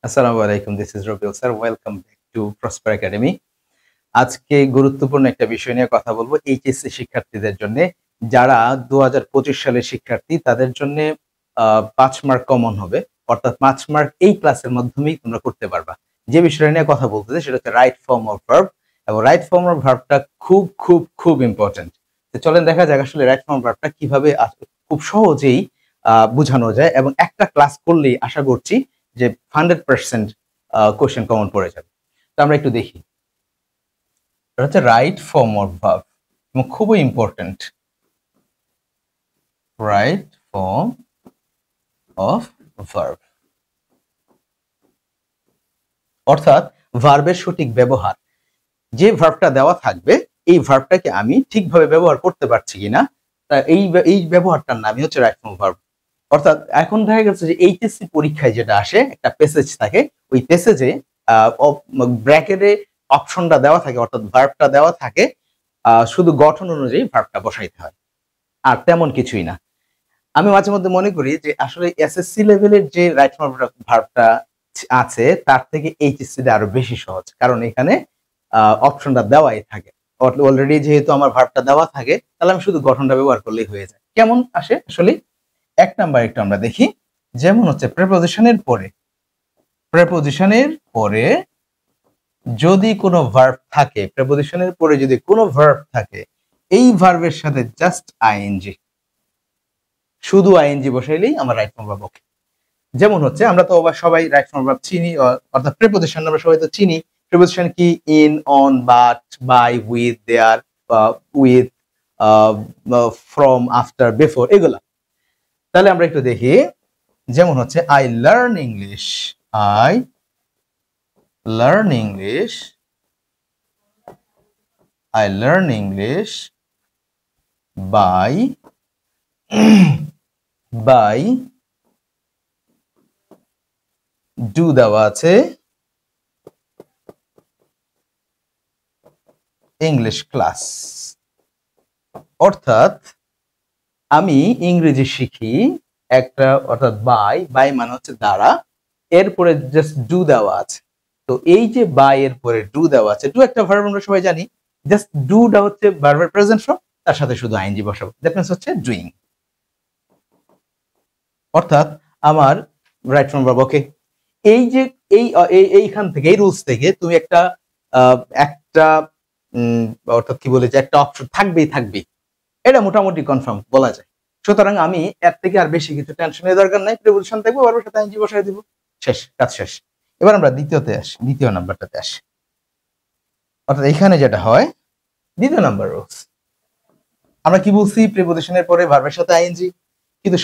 আসসালামু আলাইকুম, this is Rabiul sir. Welcome back to prosper academy. আজকে গুরুত্বপূর্ণ একটা বিষয় নিয়ে কথা বলবো এইচএসসি শিক্ষার্থীদের জন্য। যারা 2025 সালের শিক্ষার্থী তাদের জন্য 5 মার্ক কমন হবে, অর্থাৎ 5 মার্ক এই ক্লাসের মাধ্যমেই তোমরা করতে পারবা। যে বিষয়টা নিয়ে কথা বলতেছে সেটা হচ্ছে রাইট ফর্ম অফ ভার্ব, এবং রাইট ফর্ম অফ ভার্বটা খুব খুব খুব ইম্পর্টেন্ট। তো চলেন দেখা যাক আসলে রাইট ফর্ম ভার্বটা কিভাবে খুব সহজেই বোঝানো যায়, এবং একটা ক্লাস করলেই আশা করছি যে 100% কোশ্চেন কমন পড়ে যাবে। তো আমরা একটু দেখি, এটা হচ্ছে রাইট ফর্ম অফ ভার্ব এবং খুবই important. Right form of verb অর্থাৎ ভার্বের সঠিক ব্যবহার। যে ভার্বটা দেওয়া থাকবে এই ভার্বটাকে আমি ঠিকভাবে ব্যবহার করতে পারছি কিনা, তা এই ব্যবহারটার নামই হচ্ছে রাইট ফর্ম ভার্ব। অর্থাৎ এখন দেখা গেছে যে এইচএসসি পরীক্ষায় যেটা আসে, একটা প্যাসেজ থাকে, ওই প্যাসেজে ব্র্যাকেটে অপশনটা দেওয়া থাকে, অর্থাৎ ভার্বটা দেওয়া থাকে, শুধু গঠন অনুযায়ী ভার্বটা বসাইতে হয়, আর তেমন কিছুই না। আমি মাঝে মধ্যে মনে করি যে আসলে এসএসসি লেভেলের যে রাইট ফর্ম ভার্বটা আছে তার থেকে এইচএসসি তে আরো বেশি সহজ, কারণ এখানে অপশনটা দেওয়াই থাকে। অলরেডি যেহেতু আমার ভার্বটা দেওয়া থাকে, তাহলে আমি শুধু গঠনটা ব্যবহার করলেই হয়ে যায়। কেমন আসে আসলে, এক নাম্বার একটু আমরা দেখি। যেমন হচ্ছে প্রেপোজিশনের পরে যদি কোনো ভার্ব থাকে, প্রেপোজিশনের পরে যদি কোনো ভার্ব থাকে, এই ভার্বের সাথে জাস্ট আইএনজি, শুধু আইএনজি বসাইলেই আমার রাইট ফর্ম ভার্ব ওকে। যেমন হচ্ছে আমরা তো সবাই রাইট ফর্ম ভার্ব চিনি, অর্থাৎ প্রেপোজিশন আমরা সবাই তো চিনি। প্রেপোজিশন কি? In, on, but, by, with, there, with, from, after, before, এগুলা। তাহলে আমরা একটু দেখি। যেমন হচ্ছে I learn English, I learn English, I learn English by by do দেওয়া আছে, ইংলিশ ক্লাস। অর্থাৎ আমি ইংরেজি শিখি একটা, অর্থাৎ বাই মানে হচ্ছে দ্বারা, এরপরে জাস্ট ডু দেওয়া আছে। তো এই যে বাই এর পরে ডু দেওয়া আছে, ডু একটা ভার্ব আমরা সবাই জানি, জাস্ট ডুটা হচ্ছে ভার্বের প্রেজেন্ট ফর্ম, তার সাথে শুধু আইএনজি বসাবো, দ্যাট মিন্স হচ্ছে ডুইং। অর্থাৎ আমার রাইট ফর্ম ভার্ব ওকে। এই যে এইখান থেকে, এই রুলস থেকে তুমি একটা একটা অর্থাৎ কি বলে যে একটা অপশন থাকবেই, এটা মোটামুটি কনফার্ম বলা যায়। সুতরাং আমি এর থেকে আর বেশি কিছু টেনশনের দরকার নাই, প্রিপোজিশন থাকবে, ভার্বের সাথে আইএনজি বসাই দিব, শেষ, কাজ শেষ। এবার আমরা দ্বিতীয় নাম্বারটাতে আসি। অর্থাৎ এখানে যেটা হয়, দ্বিতীয় নাম্বার রুলস, আমরা কি বলছি? প্রিপোজিশনের পরে ভার্বের সাথে আইএনজি, কিন্তু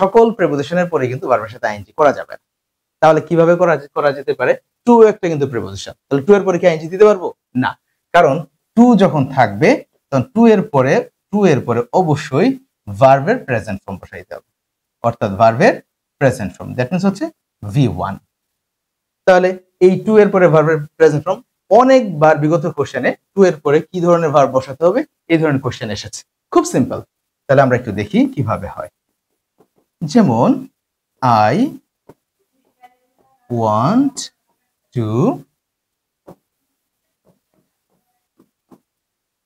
সকল প্রিপোজিশনের পরে কিন্তু ভার্বের সাথে আইএনজি করা যাবে না। তাহলে কিভাবে করা যেতে পারে? টু একটা কিন্তু প্রিপোজিশন, তাহলে টু এর পরে কি আইএনজি দিতে পারবো না? কারণ টু যখন থাকবে তখন টু এর পরে অবশ্যই ভার্বের প্রেজেন্ট ফর্ম বসাইতে হবে, অর্থাৎ ভার্বের প্রেজেন্ট ফর্ম, দ্যাট মিন্স হচ্ছে V1। তাহলে এই টু এর পরে ভার্বের প্রেজেন্ট ফর্ম, অনেকবার বিগত কোশ্চেনে টু এর পরে কি ধরনের ভার্ব বসাতে হবে এই ধরনের কোশ্চেন এসেছে, খুব সিম্পল। তাহলে আমরা একটু দেখি কিভাবে হয়। যেমন আই want to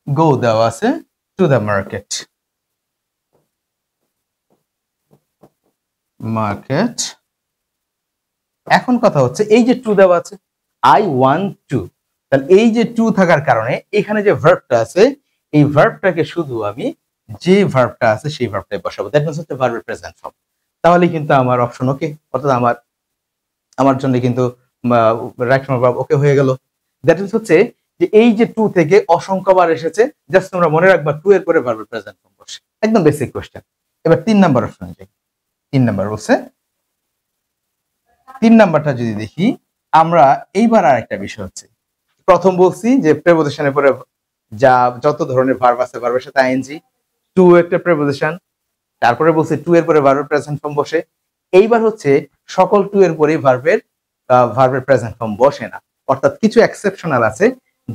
go দেওয়া আছে to the market, এখন কথা হচ্ছে এই যে টু দেওয়া আছে, I want to, তাহলে এই যে টু থাকার কারণে এখানে যে ভার্বটা আছে, এই ভার্বটাকে শুধু আমি যে ভার্বটা আছে সেই ভার্বটাই বসাবো, দ্যাট মিন্স হচ্ছে ভার্বের প্রেজেন্ট ফর্ম। তাহলে কিন্তু আমার অপশন ওকে, অর্থাৎ আমার জন্য কিন্তু রাইট ফর্ম ভার্ব ওকে হয়ে গেল। দ্যাট মিন্স হচ্ছে যে এই যে টু থেকে অসংখ্যবার এসেছে, জাস্ট তোমরা মনে রাখবা টু এর পরে ভার্বের প্রেজেন্ট ফর্ম বসে, একদম বেসিক কোশ্চেন। এবার 3 নাম্বার অপশন যাই। 3 নাম্বার বলছে, 3 নাম্বারটা যদি দেখি আমরা, এইবার আর একটা বিষয় হচ্ছে, প্রথম বলছি যে প্রেপোজিশনের পরে যত ধরনের ভার্ব আছে ভার্বের সাথে আইএনজি, টু একটা প্রেপোজিশন, তারপরে বলছি টু এর পরে ভার্বের প্রেজেন্ট ফর্ম বসে। এইবার হচ্ছে সকল টু এর পরে ভার্বের প্রেজেন্ট ফর্ম বসে না, অর্থাৎ কিছু এক্সেপশনাল আছে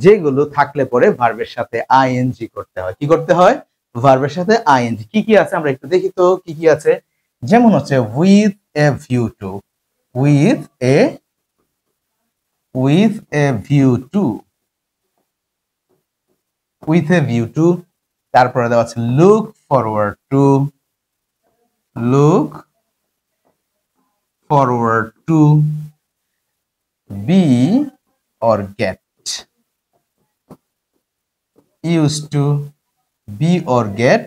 যেগুলো থাকলে পরে ভার্বের সাথে আইএনজি করতে হয়। কি করতে হয়? ভার্বের সাথে আইএনজি। কি কি আছে আমরা একটু দেখি তো কি কি আছে। যেমন হচ্ছে with a view to, with a view to, with a view to, তারপরে দেওয়া আছে look forward to, look forward to, be or get, used to, be or get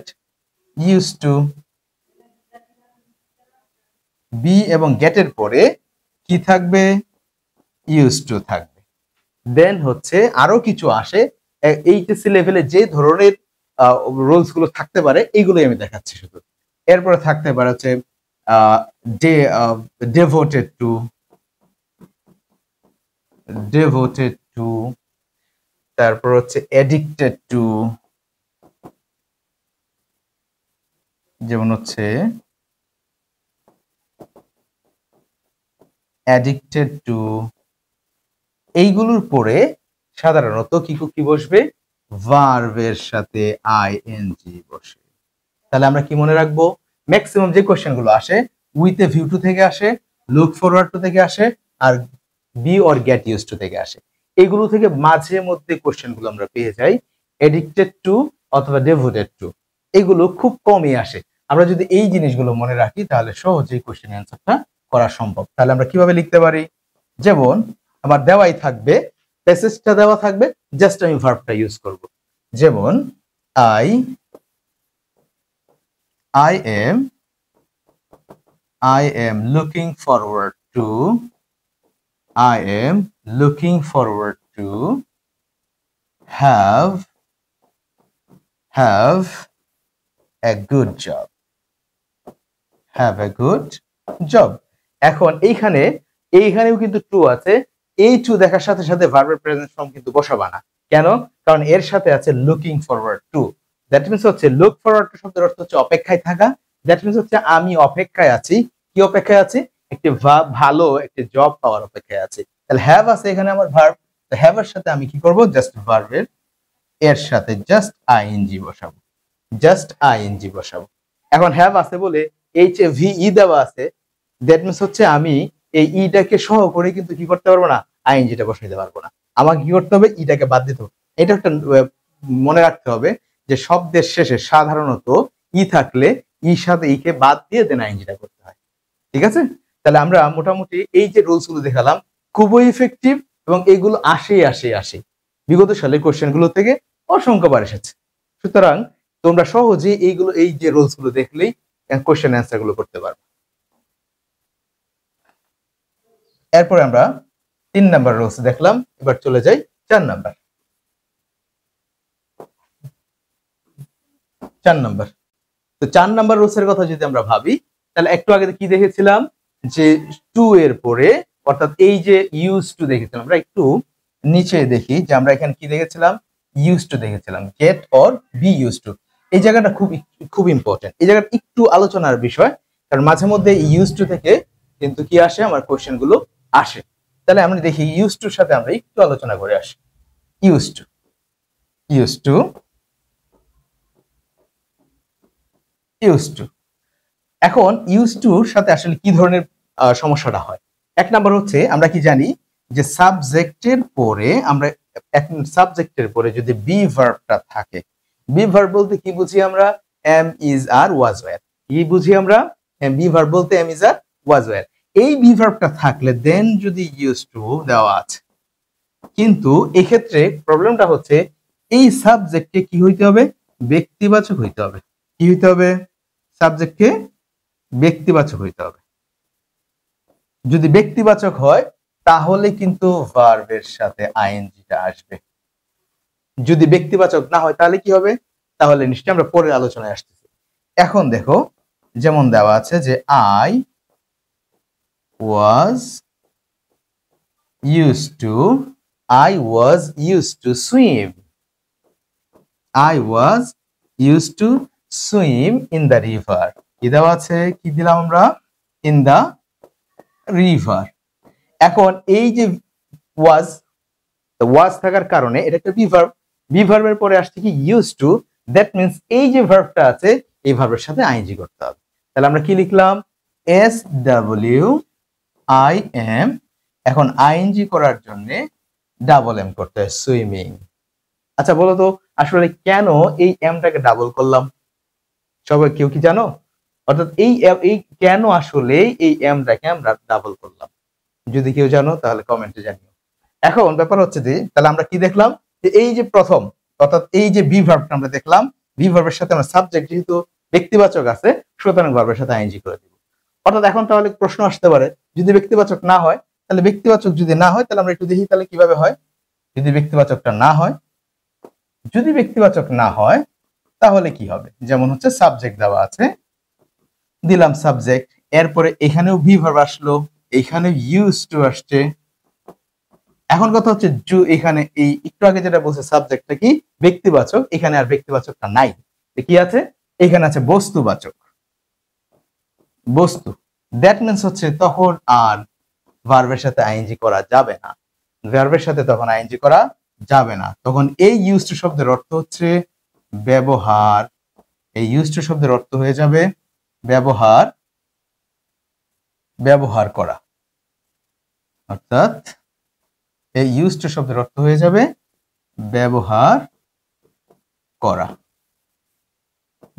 used to, be এবং get এর পরে কি থাকবে, used to থাকবে। দেন হচ্ছে আরো কিছু আসে এইচএসসি লেভেলে যে ধরনের রোলস গুলো থাকতে পারে এইগুলোই আমি দেখাচ্ছি শুধু। এরপরে থাকতে পারে হচ্ছে devoted to, তারপর হচ্ছে addicted to, যেমন হচ্ছে addicted to, এইগুলোর পরে সাধারণত কি বসবে, ভার্বের সাথে আইএনজি বসে। তাহলে আমরা কি মনে রাখবো, ম্যাক্সিমাম যে কোশ্চেন গুলো আসে উইথ এ ভিউ টু থেকে আসে, লুক ফরওয়ার্ড টু থেকে আসে, আর be or get used to থেকে আসে। এগুলো থেকে মাঝে মধ্যে কোশ্চেন গুলো আমরা পেয়ে যাই এডিক্টেড টু অথবা ডেভোটেড টু, এগুলো খুব কমই আসে। আমরা যদি এই জিনিসগুলো মনে রাখি তাহলে সহজেই কোশ্চেন অ্যান্সারটা করা সম্ভব। তাহলে আমরা কিভাবে লিখতে পারি, যেমন আমার দেওয়াই থাকবে, প্যাসেজটা দেওয়া থাকবে, জাস্ট আমি ভার্বটা ইউজ করব। যেমন I am looking forward to have a good job, এখন এইখানেও কিন্তু টু আছে, এই টু দেখার সাথে সাথে ভার্বের প্রেজেন্ট ফর্ম কিন্তু বসাবা না। কেন? কারণ এর সাথে আছে looking forward to. That means হচ্ছে লুক ফরওয়ার্ড টু শব্দের অর্থ হচ্ছে অপেক্ষায় থাকা। দ্যাট মিন্স হচ্ছে আমি অপেক্ষায় আছি। কি অপেক্ষায় আছি? একটি ভালো একটি জব পাওয়ার অপেক্ষায় আছি। তাহলে হ্যাভ আছে এখানে আমার ভার্ব, তো হ্যাভ এর সাথে আমি কি করব, জাস্ট ভার্বের এর সাথে জাস্ট আইএনজি বসাবো, এখন হ্যাভ আছে বলে এইচ এ ভি ই দেওয়া আছে, দ্যাট মিন্স হচ্ছে আমি এই ইটাকে সহ করে কিন্তু কি করতে পারবো না, আইএনজিটা বসাইতে পারবো না। আমাকে কি করতে হবে, ইটাকে বাদ দিতে হবে। এটা একটা মনে রাখতে হবে যে শব্দের শেষে সাধারণত ই থাকলে ই সাথে ই কে বাদ দিয়ে দেন আইএনজিটা করতে হয়। ঠিক আছে? তাহলে আমরা মোটামুটি এই যে রুলস গুলো দেখালাম খুবই ইফেক্টিভ এবং এইগুলো আসে বিগত সালের কোশ্চেন গুলো থেকে অসংখ্যবার এসেছে। সুতরাং তোমরা সহজেই এই যে রুলস গুলো দেখলেই কোশ্চেন অ্যান্সার গুলো করতে পারবে। এরপরে আমরা 3 নাম্বার রুলস দেখলাম, এবার চলে যাই 4 নাম্বার। তো 4 নাম্বার রুলসের কথা যদি আমরা ভাবি তাহলে একটু আগে কি দেখেছিলাম যে টু এর পরে অর্থাৎ এই যে ইউজ টু দেখেছিলাম, আমরা একটু নিচে দেখি যে আমরা এখানে কি দেখেছিলাম, ইউজ টু দেখেছিলাম, get or be use to. এই জায়গাটা খুব ইম্পর্টেন্ট, এই জায়গাটা একটু আলোচনার বিষয়, কারণ মাঝে মধ্যে ইউজ টু থেকে কিন্তু কি আসে, আমার কোশ্চেন গুলো আসে। তাহলে আমরা দেখি ইউজ টুর সাথে আমরা একটু আলোচনা করে আসি। ইউজ টু এখন ইউজ টুর সাথে আসলে কি ধরনের সমস্যাটা হয়। এক নাম্বার হচ্ছে আমরা কি জানি যে সাবজেক্টের পরে যদি বি ভার্বটা থাকে, বি ভার্ব বলতে কি বুঝি আমরা, am is are was were. কি বুঝি আমরা, বি ভার্ব বলতে am is are was were. এই বি ভার্বটা থাকলে দেন যদি ইউজ টু দেওয়া আছে, কিন্তু এক্ষেত্রে প্রবলেমটা হচ্ছে এই সাবজেক্টে কি হইতে হবে, ব্যক্তিবাচক হইতে হবে। কি হইতে হবে, সাবজেক্টকে ব্যক্তিবাচক হইতে হবে। যদি ব্যক্তিবাচক হয় তাহলে কিন্তু ভার্বের সাথে আইএনজিটা আসবে। যদি ব্যক্তিবাচক না হয় তাহলে কি হবে, তাহলে নিশ্চয়ই আমরা পরের আলোচনায় আসতেছি। এখন দেখো যেমন দেওয়া আছে যে I was used to swim. I was used to swim in the river. কি দেওয়া আছে, কি দিলাম আমরা, in the river। এখন এই যে ওয়াজ থাকার কারণে এটা একটা বি ভার্বের পরে আসছে কি used to, দ্যাট মিন্স এই যে ভার্বটা আছে এই ভার্বের সাথে আইএনজি করতে হবে। তাহলে আমরা কি লিখলাম, SWIM আই এম, এখন আইএনজি করার জন্য ডাবল এম করতে হয়, সুইমিং। আচ্ছা বলো তো আসলে কেন এই এমটাকে ডাবল করলাম? সবাই কেউ কি জানো? অর্থাৎ এই কেন আসলে এই এমটাকে আমরা ডাবল করলাম? যদি কেউ জানো তাহলে কমেন্টে জানিও। এখন ব্যাপার হচ্ছে যে তাহলে আমরা কি দেখলাম, যে এই যে প্রথম, অর্থাৎ এই যে বি ভার্বটা আমরা দেখলাম, বি ভার্বের সাথে আমরা সাবজেক্ট যেহেতু ব্যক্তিবাচক আছে, সুতরাং ভার্বের সাথে আইএনজি করে দিব। অর্থাৎ এখন তাহলে প্রশ্ন আসতে পারে, যদি ব্যক্তিবাচক না হয়, তাহলে ব্যক্তিবাচক যদি না হয় তাহলে আমরা একটু দেখি তাহলে কিভাবে হয়। যদি ব্যক্তিবাচকটা না হয়, যদি ব্যক্তিবাচক না হয় তাহলে কি হবে? যেমন হচ্ছে সাবজেক্ট দেওয়া আছে, দিলাম সাবজেক্ট, এরপরে এখানেও ভি ভার্ব আসলো, এখানে ইউজ টু আসছে। এখন কথা হচ্ছে এখানে এই একটু আগে যেটা বলছে সাবজেক্টটা কি ব্যক্তিবাচক, এখানে আর ব্যক্তিবাচকটা নাই, কি আছে? এখানে আছে বস্তুবাচক, বস্তু। দ্যাট মিন্স হচ্ছে তখন আর ভার্বের সাথে আইএনজি করা যাবে না, ভার্বের সাথে তখন আইএনজি করা যাবে না। তখন এই ইউজ টু শব্দের অর্থ হচ্ছে ব্যবহার, এই ইউজ টু শব্দের অর্থ হয়ে যাবে ব্যবহার, ব্যবহার করা। অর্থাৎ এই ইউজ টু শব্দের অর্থ হয়ে যাবে ব্যবহার করা।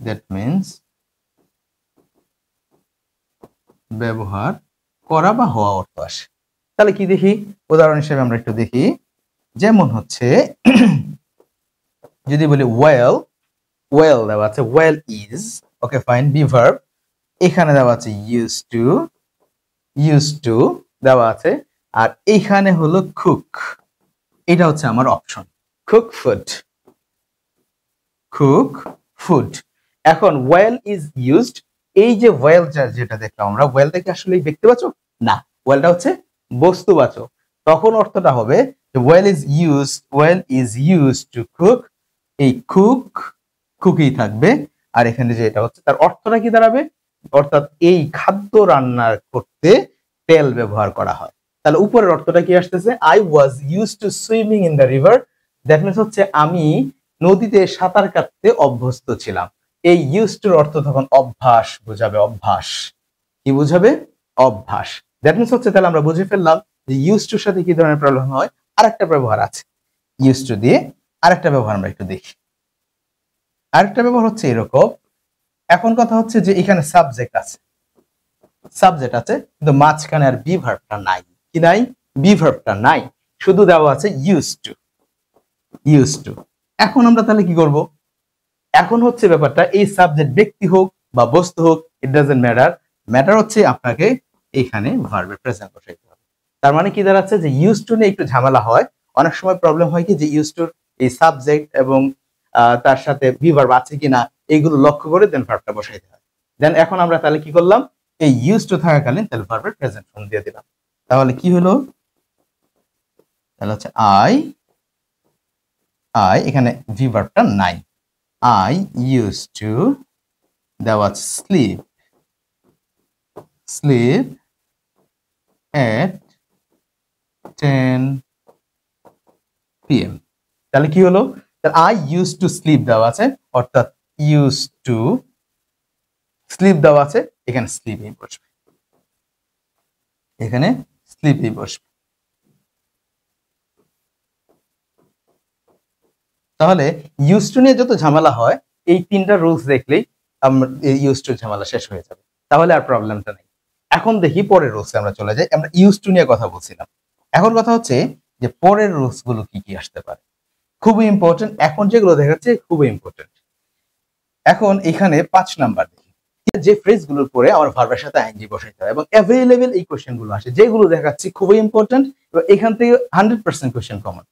দ্যাট মিন্স ব্যবহার করা বা হওয়া অর্থ আসে। তাহলে কি দেখি, উদাহরণ হিসেবে আমরা একটু দেখি। যেমন হচ্ছে যদি বলি ওয়েল, ওয়েল দেওয়া আছে, well is, okay fine, be verb, এখানে দেওয়া আছে ইউজ টু দেওয়া আছে, আর এখানে হলো কুক, এটা হচ্ছে আমার option, cook food, cook food. এখন ওয়েল ইজ ইউজড, এই যে ওয়েল যেটা দেখলাম আমরা, ওয়েলটা কি আসলে ব্যক্তিবাচক? না, ওয়েলটা হচ্ছে বস্তুবাচক। তখন অর্থটা হবে well is use to cook, এই কুক কুকই থাকবে, আর এখানে যে এটা হচ্ছে তার অর্থটা কি দাঁড়াবে? অর্থাৎ এই খাদ্য রান্না করতে তেল ব্যবহার করা হয়। তাহলে উপরের অর্থটা কি আসতেছে? I was use to swimming in the river, that means হচ্ছে আমি নদীতে সাঁতার কাটতে অভ্যস্ত ছিলাম। এই ইউজ টুর অর্থ তখন অভ্যাস বোঝাবে, অভ্যাস। কি বোঝাবে? অভ্যাস। দ্যাট মিন্স হচ্ছে তাহলে আমরা বুঝে ফেললাম যে ইউজ টুর সাথে কি ধরনের প্রবলেম হয়। আরেকটা ব্যবহার আছে ইউজ টু দিয়ে, আরেকটা ব্যবহার আমরা একটু দেখি। আরেকটা ব্যবহার হচ্ছে এরকম, এখন কথা হচ্ছে যে এখানে সাবজেক্ট আছে, সাবজেক্ট আছে কিন্তু মাঝখানে আর বি ভার্বটা নাই। কি নাই? বি ভার্বটা নাই, শুধু দেওয়া আছে ইউজ টু, ইউজ টু। এখন আমরা তাহলে কি করব? এখন হচ্ছে ব্যাপারটা, এই সাবজেক্ট ব্যক্তি হোক বা বস্তু হোক, ইট ডাজন্ট ম্যাটার, ম্যাটার হচ্ছে আপনাকে এখানে ভার্বের প্রেজেন্ট বসাইতে হবে। তার মানে কি দাঁড়াচ্ছে যে ইউজ টু নিয়ে একটু ঝামেলা হয়, অনেক সময় প্রবলেম হয় কি যে ইউজ টুর এই সাবজেক্ট এবং তার সাথে বি ভার্ব আছে কিনা এইগুলো লক্ষ্য করে দেন ভার্বটা বসাইতে হয়। দেন এখন আমরা তাহলে কি করলাম, এই ইউজ টু থাকাকালীন তাহলে ভার্বের প্রেজেন্ট ফর্ম দিয়ে দিলাম। তাহলে কি হলো? তাহলে হচ্ছে আই, এখানে ভি ভার্বটা নাই, I used to, that was sleep at 10 p.m. তাহলে কি হলো? I used to sleep দেওয়া আছে, অর্থাৎ used to sleep দেওয়া আছে, এখানে sleep এই বসবে, এখানে sleep এই বসবে। তাহলে used to নিয়ে যত ঝামেলা হয়, এই তিনটা রুলস দেখলেই আমরা used to ঝামেলা শেষ হয়ে যাবে, তাহলে আর প্রবলেমটা নেই। এখন দেখি পরের রুলসে আমরা চলে যাই। আমরা used to নিয়ে কথা বলছিলাম, এখন কথা হচ্ছে যে পরের রুলস গুলো কি কি আসতে পারে, খুবই ইম্পর্টেন্ট। এখন যেগুলো দেখাচ্ছে খুবই ইম্পর্টেন্ট। এখন এখানে 5 নাম্বার দেখি, যে ফ্রেজ গুলোর পরে আমার ভার্বের সাথে আইএনজি বসাইতে হয় এবং অ্যাভেলেবল এই কোশ্চেন গুলো আসে, যেগুলো দেখাচ্ছি খুবই ইম্পর্টেন্ট এবং এখান থেকে 100% কোশ্চেন কমন।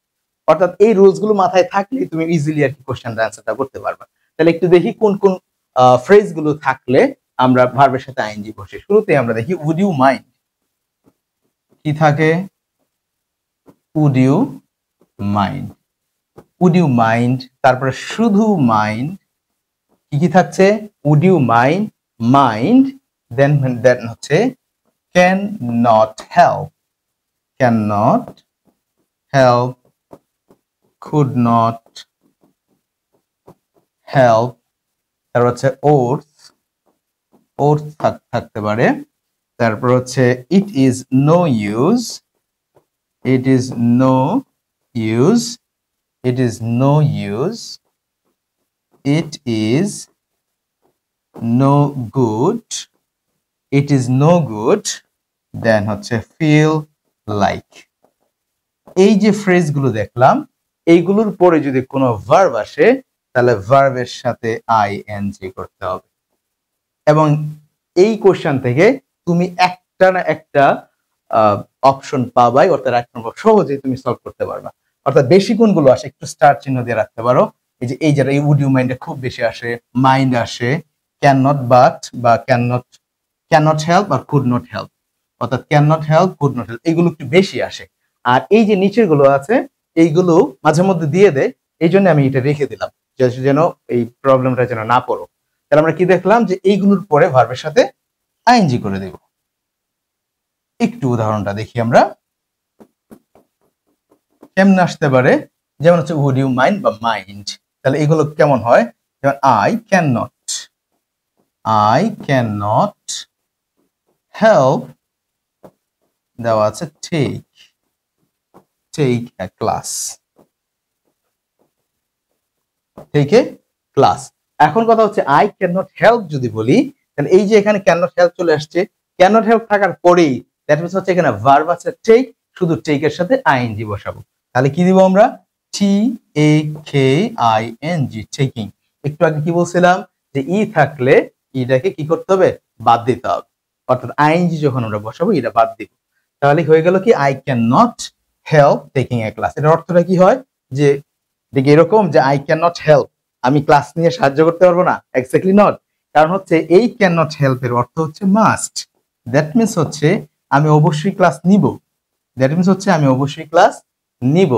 অর্থাৎ এই রুলস গুলো মাথায় থাকলে তুমি ইজিলি আর কি কোশ্চেনটা অ্যান্সারটা করতে পারবে। তাহলে একটু দেখি কোন কোন ফ্রেজ গুলো থাকলে আমরা ভার্বের সাথে আইএনজি বসে। শুরুতে আমরা দেখি উড ইউ মাইন্ড, কি থাকে? Would you mind, would you mind, তারপরে শুধু মাইন্ড, কি কি থাকছে? Would you mind, mind, then then হচ্ছে can not help, can not help, could not help, তারপর হচ্ছে ওর্থ, ওর্থ থাকতে পারে, তারপর হচ্ছে it is no use, it is no use, it is no use, it is no good, it is no good, then হচ্ছে feel like. এই যে ফ্রেজগুলো দেখলাম, এইগুলোর পরে যদি কোনো ভার্ব আসে তাহলে ভার্বের সাথে আইএনজি করতে হবে। এবং এই কোশ্চেন থেকে তুমি একটা না একটা অপশন পাবাই, অর্থাৎ এক নম্বর সহজেই তুমি সলভ করতে পারবা। অর্থাৎ বেশি কোনগুলো আসে একটু স্টার চিহ্ন দিয়ে রাখতে পারো। এই যারা এই উড ইউ মাইন্ডে খুব বেশি আসে, মাইন্ড আসে, ক্যান নট বাট বা ক্যান নট হেল্প আর কুড নট হেল্প, অর্থাৎ can not help, could not help, এগুলো একটু বেশি আসে। আর এই যে নিচের গুলো আছে এইগুলো মাঝে মধ্যে দিয়ে দেয়, এই জন্য আমি এটা রেখে দিলাম যেন এই প্রবলেমটা যেন না পড়ো। তাহলে আমরা কি দেখলাম যে এইগুলোর পরে ভার্বের সাথে আইএনজি করে দেব। একটু উদাহরণটা দেখি আমরা কেমন আসতে পারে। যেমন হচ্ছে উড ইউ মাইন্ড বা মাইন্ড, তাহলে এগুলো কেমন হয়? যেমন আই ক্যান নট হেল্প, দেওয়া আছে take a class, take a class. এখন কথা হচ্ছে আই ক্যান নট হেল্প যদি বলি, তাহলে এই যে এখানে ক্যান নট হেল্প চলে আসছে, ক্যান নট হেল্প থাকার পরেই দ্যাট মিন্স হচ্ছে এখানে ভার্ব আছে টেক, শুধু টেক এর সাথে আইএনজি বসাবো। তাহলে কি দিব আমরা? TAKING, taking. একটু আগে কি বলছিলাম যে ই থাকলে ইটাকে কি করতে হবে? বাদ দিতে হবে। অর্থাৎ আইএনজি যখন আমরা বসাবো এটা বাদ দিব। তাহলে হয়ে গেল কি I can not help taking a class. এর অর্থটা কি হয়? যে দেখি এরকম যে আই ক্যান নট হেল্প, আমি ক্লাস নিয়ে সাহায্য করতে পারবো না, এক্স্যাক্টলি নট। কারণ হচ্ছে এই ক্যান নট হেল্প এর অর্থ হচ্ছে মাস্ট। দ্যাট মিন্স হচ্ছে আমি অবশ্যই ক্লাস নিব, দ্যাট মিন্স হচ্ছে আমি অবশ্যই ক্লাস নিব।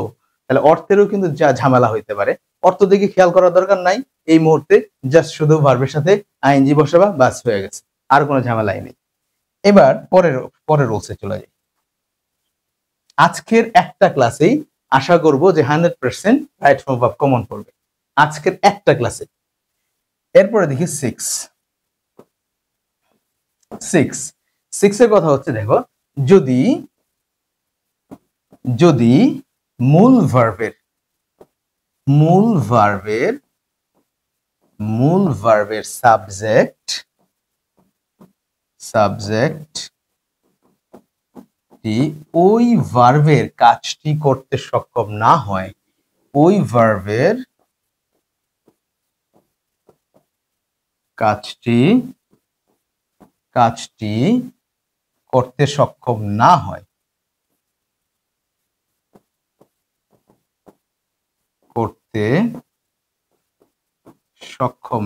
তাহলে অর্থেরও কিন্তু যা ঝামেলা হইতে পারে, অর্থ দেখে খেয়াল করার দরকার নাই এই মুহূর্তে, জাস্ট শুধু ভার্বের সাথে আইএনজি বসাবা, বাস হয়ে গেছে, আর কোনো ঝামেলাই নেই। এবার পরের রুলসে চলে যাই। আজকের একটা ক্লাসেই আশা করব যে 100% রাইট ফর্ম ভার্ব কমন পড়বে, আজকের একটা ক্লাসে। এরপরে দেখি 6 এর কথা হচ্ছে, দেখো যদি মূল ভার্বের সাবজেক্ট ওই ভার্বের কাজটি করতে সক্ষম না হয়, ওই ভার্বের কাজটি করতে সক্ষম না হয়, করতে সক্ষম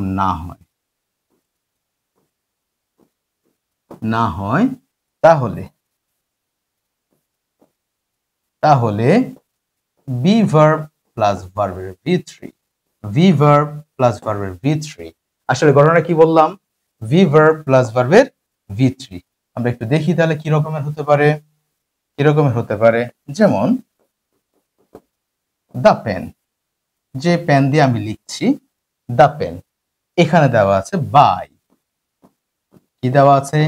না হয় তাহলে বি ভার্ব প্লাস ভার্বের V3, আসলে ঘটনা কি বললাম? ভি ভার্ব প্লাস ভার্বের V3। আমরা একটু দেখি তাহলে কি রকমের হতে পারে। যেমন দা পেন, যে পেন দিয়ে আমি লিখছি, দা পেন, এখানে দেওয়া আছে বাই, কি দেওয়া আছে?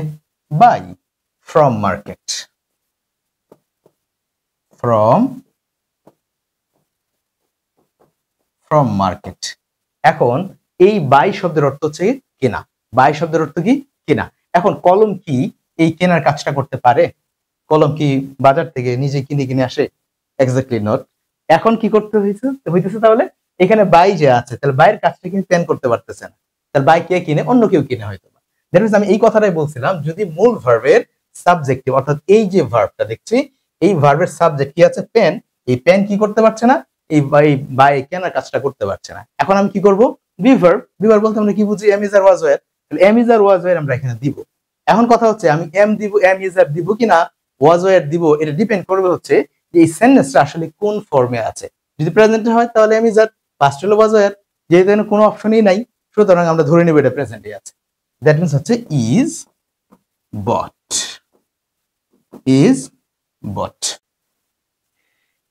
বাই। From market. এখন এই বাই শব্দের অর্থ হচ্ছে কেনা, বাই শব্দের অর্থ কি? কেনা। এখন কলম কি এই কেনার কাজটা করতে পারে? কলম কি বাজার থেকে নিজে কিনে আসে? Exactly not. এখন কি করতে হইতেছে তাহলে? এখানে বাই যে আছে, তাহলে বাইয়ের কাজটা কিন্তু পেন করতে পারতেছে না, তাহলে বাই কে কিনে? অন্য কেউ কিনে হয়তো। দ্যাট মিন্স আমি এই কথাটাই বলছিলাম, যদি মূল ভার্বের সাবজেক্টিভ, অর্থাৎ এই যে ভার্বটা দেখছি, এই ভার্বের সাবজেক্ট কি আছে? পেন। এই পেন কি করতে পারছে না? এই বাই কেনার কাজটা করতে পারছে না। এখন আমি কি করব? বি ভার্ব বলতে আমরা কি বুঝি? Am is are was were, তাহলে am is are was were আমরা এখানে দিব। এখন কথা হচ্ছে আমি এম দিব, এম ইজ আর দিব কিনা ওয়াজ ওয়্যার দিব, এটা ডিপেন্ড করবে হচ্ছে যে এই সেন্টেন্সটা আসলে কোন ফর্মে আছে। যদি প্রেজেন্টে হয় তাহলে এম ইজ আর, পাস্ট হলো ওয়াজ ওয়্যার, যেহেতু এখানে কোনো অপশনই নাই সুতরাং আমরা ধরে নেব এটা প্রেজেন্টে আছে। দ্যাট মিন্স হচ্ছে ইজ বট।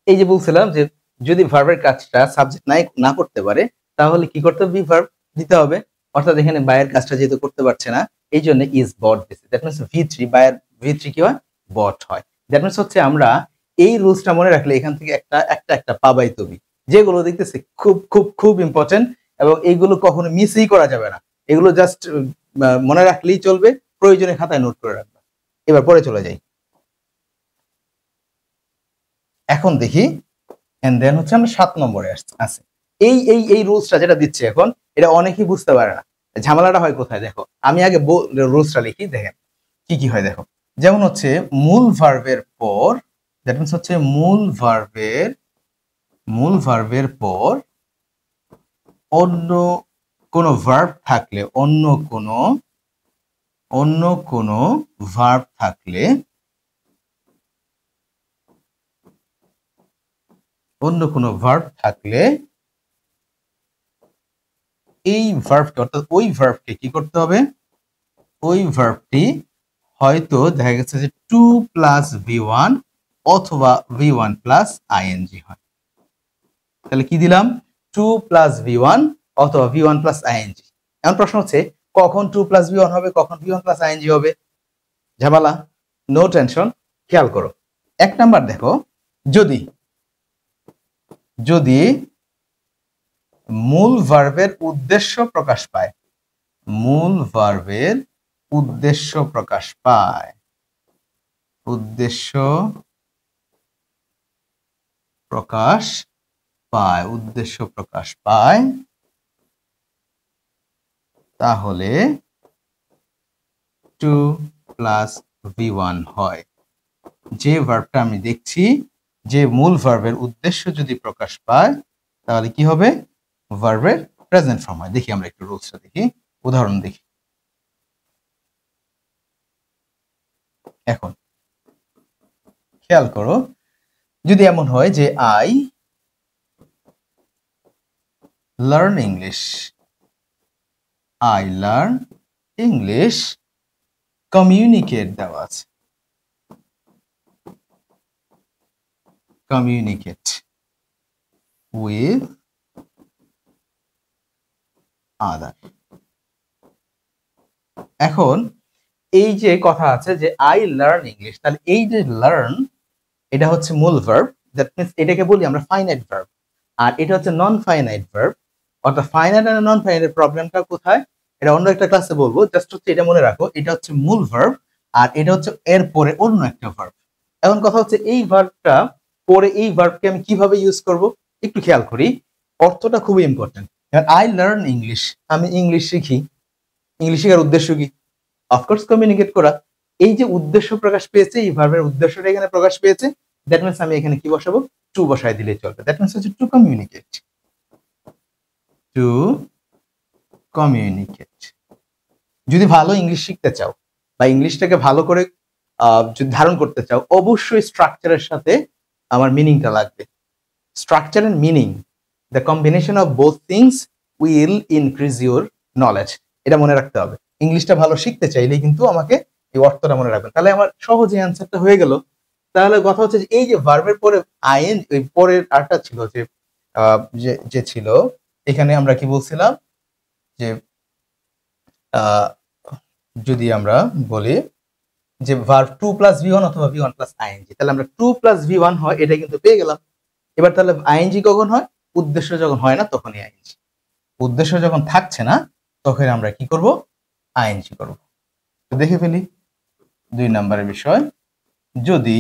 এই যে বলছিলাম যে যদি ভার্বের কাজটা সাবজেক্ট না করতে পারে তাহলে কি করতে হবে? বি ভার্ব দিতে হবে। অর্থাৎ এখানে বায়ের কাজটা যেহেতু করতে পারছে না, এই জন্য ইজ বট দিছে। দ্যাট মিন্স V3 V3 কি হয়, বট হয়। দ্যাট মিনস হচ্ছে আমরা এই রুলসটা মনে রাখলে এখান থেকে একটা পাবাই তুমি, যেগুলো দেখতেছি খুব খুব খুব ইম্পর্টেন্ট, এবং এইগুলো কখনো মিসই করা যাবে না। এগুলো জাস্ট মনে রাখলেই চলবে, প্রয়োজনে খাতায় নোট করে রাখবে। এবার পরে চলে যাই। এখন দেখি এন্ড দেন হচ্ছে আমরা 7 নম্বরে আছে। এই রুলসটা যেটা দিচ্ছে এখন, এটা অনেকেই বুঝতে পারে না। ঝামেলাটা হয় কোথায় দেখো, আমি আগে রুলসটা লিখি, দেখেন কি কি হয় দেখো। যেমন হচ্ছে মূল ভার্বের পর, দ্যাট মিনস হচ্ছে মূল ভার্বের পর অন্য কোনো ভার্ব থাকলে, অন্য কোনো ভার্ব থাকলে, এই ভার্বকে অর্থাৎ ওই ভার্বকে কি করতে হবে, ওই ভার্বটি হয়তো দেখা গেছে যে 2 প্লাস V1 অথবা V1 প্লাস আইএনজি হয়। তাহলে কি দিলাম, 2 প্লাস V1 অথবা V1 প্লাস আইএনজি। এখন প্রশ্ন হচ্ছে কখন 2 প্লাস V1 হবে, কখন V1 প্লাস আইএনজি হবে? ঝামেলা, নো টেনশন, খেয়াল করো। 1 নাম্বার দেখো, যদি মূল ভার্বের উদ্দেশ্য প্রকাশ পায়, মূল ভার্বের উদ্দেশ্য প্রকাশ পায়, উদ্দেশ্য প্রকাশ পায়, তাহলে 2 প্লাস V1 হয়। যে ভার্বটা আমি দেখছি, যে মূল ভার্বের উদ্দেশ্য যদি প্রকাশ পায়, তাহলে কি হবে, ভার্বের প্রেজেন্ট ফর্ম হয়। দেখি আমরা একটু রুলসটা দেখি, উদাহরণ দেখি। এখন খেয়াল করো, যদি এমন হয় যে আই লার্ন ইংলিশ, কমিউনিকেট দেওয়া আছে, কমিউনিকেট উইথ আদার। এখন এই যে কথা আছে যে আই লার্ন ইংলিশ, তাহলে এই যে লার্ন, এটা হচ্ছে মূল ভার্ব, দ্যাট মিন্স এটাকে বলি আমরা ফাইনাইট ভার্ব, আর এটা হচ্ছে নন ফাইনাইট ভার্ব। অর্থাৎ ফাইনাইট আর নন ফাইনাইট প্রবলেমটা কোথায়, এটা অন্য একটা ক্লাসে বলবো, জাস্ট হচ্ছে এটা মনে রাখো, এটা হচ্ছে মূল ভার্ব আর এটা হচ্ছে এর পরে অন্য একটা ভার্ব। এখন কথা হচ্ছে এই ভার্বটা পরে এই ভার্বকে আমি কিভাবে ইউজ করব, একটু খেয়াল করি, অর্থটা খুবই ইম্পর্টেন্ট। আই লার্ন ইংলিশ, আমি ইংলিশ শিখি, ইংলিশ শেখার উদ্দেশ্য কি, অফকোর্স কমিউনিকেট করা। এই যে উদ্দেশ্য প্রকাশ পেয়েছে, এই ভার্বের উদ্দেশ্যটা এখানে প্রকাশ পেয়েছে, দ্যাট মিন্স আমি এখানে কি বসাবো, টু বসাই দিলে চলবে। দ্যাট মিন্স হচ্ছে টু কমিউনিকেট। যদি ভালো ইংলিশ শিখতে চাও বা ইংলিশটাকে ভালো করে যদি ধারণ করতে চাও, অবশ্যই স্ট্রাকচারের সাথে আমার মিনিংটা লাগবে। Structure and meaning, the combination of both things will increase your knowledge. এটা মনে রাখতে হবে। ইংলিশটা ভালো শিখতে চাইলে কিন্তু আমাকে এই অর্থটা মনে রাখবেন, তাহলে আমার সহজে অ্যান্সারটা হয়ে গেল। তাহলে কথা হচ্ছে যে এই যে ভার্বের পরে আইএন, ওই পরের আরটা ছিল যে ছিল এখানে, আমরা কি বলছিলাম যে যদি আমরা বলি যে ভার্ব 2 প্লাস V1 অথবা V1 প্লাস আইএনজি, তাহলে আমরা 2 প্লাস V1 হয় এটা কিন্তু পেয়ে গেলাম। এবার তাহলে আইএনজি কখন হয়, উদ্দেশ্য যখন হয় না তখনই আইএনজি, উদ্দেশ্য যখন থাকছে না তখন আমরা কি করব, আইএনজি করব। তো দেখে ফেলি 2 নম্বরের বিষয়, যদি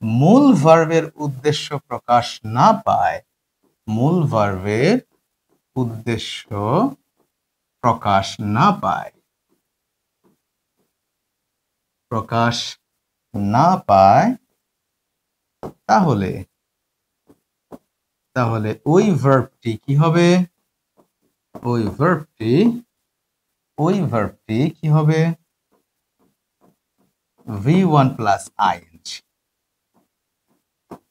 মূল ভার্বের উদ্দেশ্য প্রকাশ না পায়, মূল ভার্বের উদ্দেশ্য প্রকাশ না পায়, তাহলে ওই ভার্বটি কি হবে, ওই ভার্বটি কি হবে, V1 plus ING,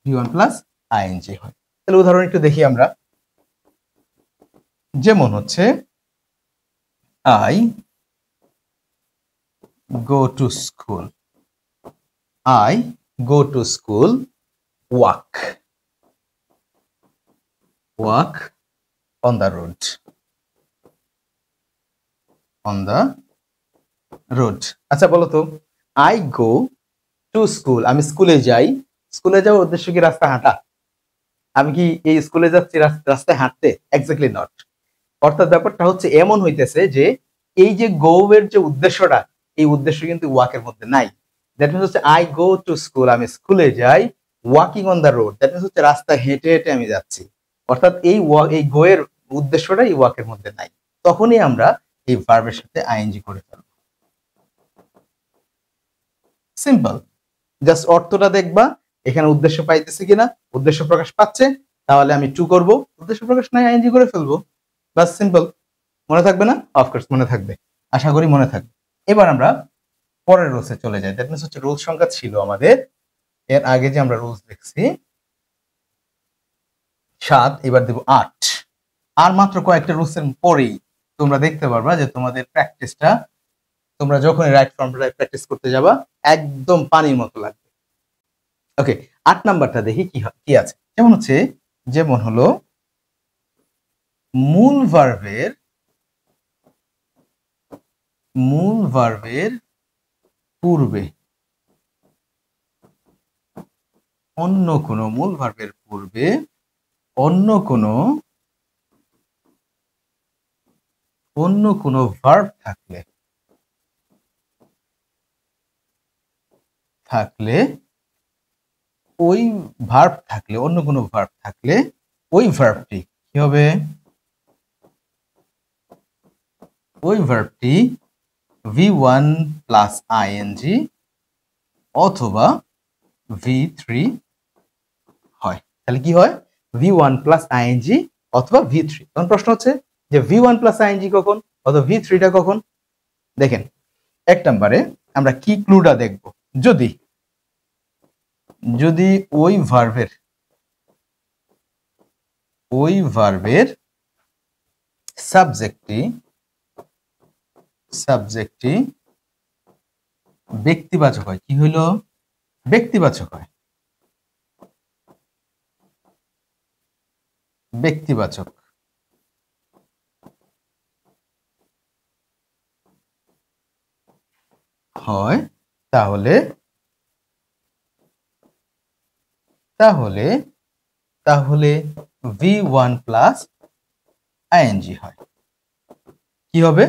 V1 plus ING হয়। তাহলে উদাহরণ একটু দেখি আমরা, যেমন হচ্ছে I go to school, I go to school, walk on the road, road. আচ্ছা বলো তো, আই গো টু স্কুল, আমি স্কুলে যাই। স্কুলে যাওয়ার উদ্দেশ্য কি রাস্তা হাঁটা? আমি কি এই স্কুলে যাচ্ছি রাস্তায় হাঁটতে? Exactly not. অর্থাৎ ব্যাপারটা হচ্ছে এমন হইতেছে যে এই যে গো এর যে উদ্দেশ্যটা, এই উদ্দেশ্য কিন্তু ওয়াকের মধ্যে নাই। দ্যাট মিনস হচ্ছে আই গো টু স্কুল, আমি স্কুলে যাই। Walking on the road, that means হচ্ছে রাস্তায় হেঁটে হেঁটে আমি যাচ্ছি। অর্থাৎ এই গো এর উদ্দেশ্যটা এই ওয়াকের মধ্যে নাই। তখনই আমরা এই ভার্বের সাথে আইএনজি করে ফেলবো। সিম্পল। জাস্ট অর্থটা দেখবা, এখানে উদ্দেশ্য পাইতেছে কিনা, উদ্দেশ্য প্রকাশ পাচ্ছে, তাহলে আমি টু করব, উদ্দেশ্য প্রকাশ নাই আইএনজি করে ফেলবো। বাস সিম্পল। মনে থাকবে না? অফকোর্স মনে থাকবে, আশা করি মনে থাকবে। এবার আমরা পরের রুলসে চলে যাই। দ্যাট মিনস হচ্ছে রুল সংখ্যা ছিল আমাদের, এর আগে যে আমরা রুলস দেখছি 7, এবার দেব 8। আর মাত্র কয়েকটা রুলসের পরেই তোমরা দেখতে পারবা যে তোমাদের প্র্যাকটিসটা, তোমরা যখনই রাইট ফর্ম রাইট প্র্যাকটিস করতে যাবা একদম পানির মতো লাগবে। ওকে, 8 নাম্বারটা দেখি কি আছে। যেমন হলো মূল ভার্বের পূর্বে অন্য কোনো মূল ভার্বের পূর্বে অন্য কোনো ভার্ব থাকলে ওই ভার্ব থাকলে অন্য কোনো ভার্ব থাকলে ওই ভার্বটি কি হবে? ওই ভার্বটি V1 প্লাস আইএনজি অথবা V3 হয়। তাহলে কি হয়? V1 প্লাস আইএনজি অথবা V3। তখন প্রশ্ন হচ্ছে যে V1 প্লাস আইএনজি কখন অথবা V3টা কখন? দেখেন, 1 নম্বরে আমরা কি ক্লুটা দেখব। যদি ওই ভার্বের সাবজেক্টটি ব্যক্তিবাচক হয়। কি হইল? ব্যক্তিবাচক হয়। ব্যক্তিবাচক হয়, তাহলে V1 প্লাস আইএনজি হয়। কি হবে?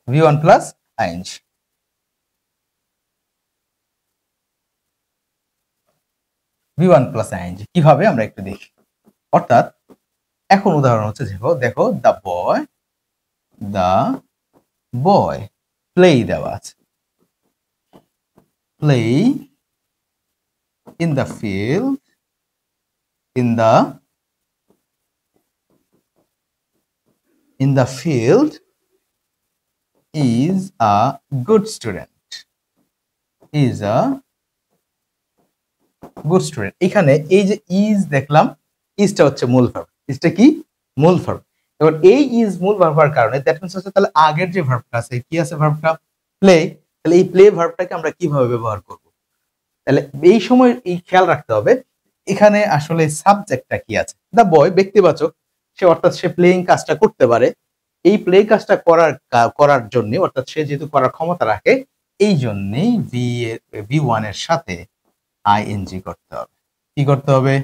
V1 plus ING. V1 plus ING কিভাবে আমরা একটু দেখি। অর্থাৎ এখন উদাহরণ হচ্ছে, দেখো দা বয় প্লে দেওয়া আছে। Play in the field is a good student. এখানে এই যে ইজ দেখলাম, ইজটা হচ্ছে মূল ভার্ব। ইজটা কি? মূল ভার্ব। এবার এই ইজ মূল ভার্ব হওয়ার কারণে দ্যাট মিন্স হচ্ছে তাহলে আগের যে ভার্বটা আছে, কি আছে ভার্বটা? প্লে। তাহলে এই প্লে ভার্বটাকে আমরা কিভাবে ব্যবহার করব? তাহলে এই সময় এই খেয়াল রাখতে হবে এখানে আসলে সাবজেক্টটা কি আছে। দা বয় ব্যক্তিবাচক, সে অর্থাৎ সে প্লেইং কাজটা করতে পারে। এই প্লে কাজটা করার জন্য, অর্থাৎ সে যেহেতু করার ক্ষমতা রাখে, এই জন্যই V1 এর সাথে আইএনজি করতে হবে। কি করতে হবে?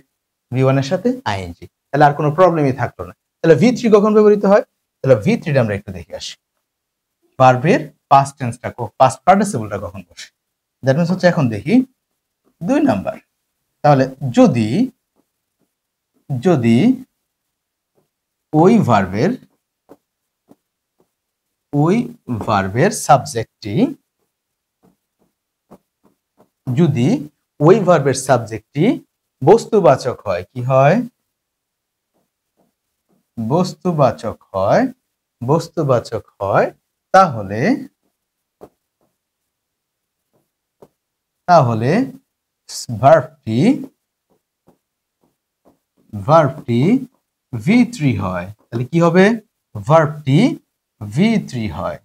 V1 এর সাথে আইএনজি। তাহলে আর কোনো প্রবলেমই থাকলো না। তাহলে V3 কখন ব্যবহৃত হয়? তাহলে V3টা আমরা একটু দেখে আসি। ভার্বের পাস্ট টেন্সটা, পাস্ট পার্টিসিপলটা কখন বসে? দ্যাট মিন্স হচ্ছে এখন দেখি 2 নাম্বার। তাহলে যদি ওই ভার্বের সাবজেক্টটি বস্তুবাচক হয়। কি হয়? বস্তুবাচক হয়, তাহলে ভার্বটি V3 হয়। তাহলে কি হবে? ভার্বটি V3 হয়।